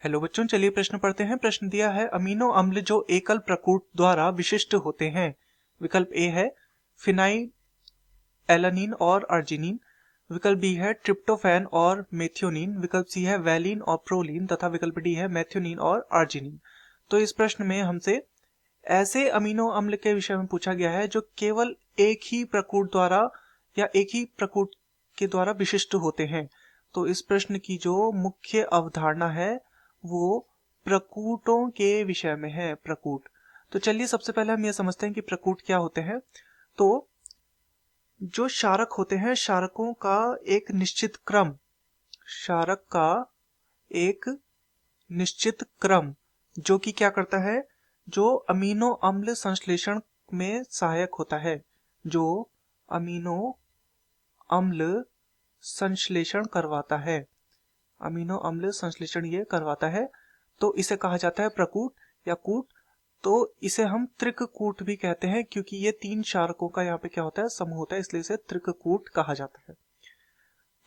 Hello बच्चों, चलिए प्रश्न पढ़ते हैं। प्रश्न दिया है अमीनो अम्ल जो एकल प्रकूट द्वारा विशिष्ट होते हैं। विकल्प ए है फिनाइल एलानिन और अर्जिनिन, विकल्प बी है ट्रिप्टोफैन और मेथियोनिन, विकल्प सी है वैलिन और प्रोलिन तथा विकल्प डी है मेथियोनिन और अर्जिनिन। तो इस प्रश्न में हमसे ऐसे अमीनो अम्ल के विषय में पूछा गया है जो केवल एक ही प्रकूट द्वारा या एक ही प्रकूट के द्वारा विशिष्ट होते हैं। तो इस प्रश्न की जो मुख्य अवधारणा है वो प्रकूटों के विषय में है। प्रकूट, तो चलिए सबसे पहले हम यह समझते हैं कि प्रकूट क्या होते हैं। तो जो क्षारक होते हैं, क्षारकों का एक निश्चित क्रम, क्षारक का एक निश्चित क्रम जो कि क्या करता है, जो अमीनो अम्ल संश्लेषण में सहायक होता है, जो अमीनो अम्ल संश्लेषण करवाता है, अमीनो अम्ल संश्लेषण ये करवाता है, तो इसे कहा जाता है प्रकूट या कूट। तो इसे हम त्रिककूट भी कहते हैं क्योंकि ये तीन क्षारकों का यहाँ पे क्या होता है, समूह होता है, इसलिए इसे त्रिककूट कहा जाता है।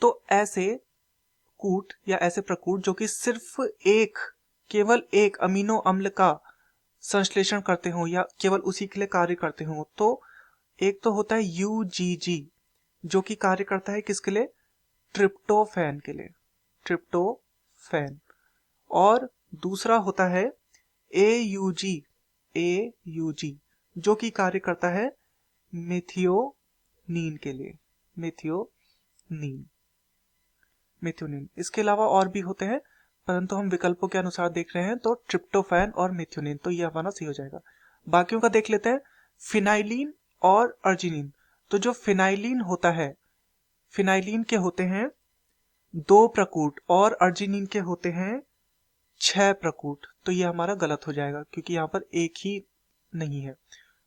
तो ऐसे कूट या ऐसे प्रकूट जो कि सिर्फ एक, केवल एक अमीनो अम्ल का संश्लेषण करते हो या केवल उसी के लिए कार्य करते हो, तो एक तो होता है यूजीजी जो कि कार्य करता है किसके लिए, ट्रिप्टोफैन के लिए, ट्रिप्टोफैन। और दूसरा होता है एयूजी, एयूजी जो कि कार्य करता है मेथियोनीन के लिए, मेथियोनीन, मेथियोनीन। इसके अलावा और भी होते हैं परंतु हम विकल्पों के अनुसार देख रहे हैं, तो ट्रिप्टोफैन और मेथियोनीन, तो ये हमारा सही हो जाएगा। बाकियों का देख लेते हैं। फिनाइलिन और अर्जिनिन, तो जो फिनाइलिन होता है, फिनाइलिन के होते हैं 2 प्रकूट और अर्जिनिन के होते हैं 6 प्रकूट, तो ये हमारा गलत हो जाएगा क्योंकि यहाँ पर एक ही नहीं है।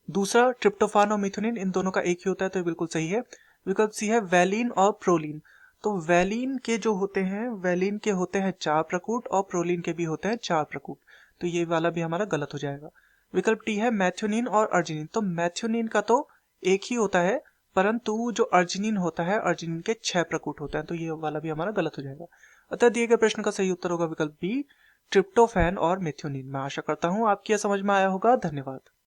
दूसरा ट्रिप्टोफान और मिथुनिन, इन दोनों का एक ही होता है, तो ये बिल्कुल सही है। विकल्प सी है वैलिन और प्रोलिन, तो वैलिन के जो होते हैं, वैलिन के होते हैं 4 प्रकूट और प्रोलिन के भी होते हैं 4 प्रकूट, तो ये वाला भी हमारा गलत हो जाएगा। विकल्प डी है मैथ्योनिन और अर्जिनिन, तो मैथ्योनिन का तो एक ही होता है परंतु जो अर्जिनिन होता है, अर्जिनिन के 6 प्रकूट होते हैं, तो ये वाला भी हमारा गलत हो जाएगा। अतः दिए गए प्रश्न का सही उत्तर होगा विकल्प बी, ट्रिप्टोफैन और मेथियोनिन। मैं आशा करता हूं आपकी यह समझ में आया होगा। धन्यवाद।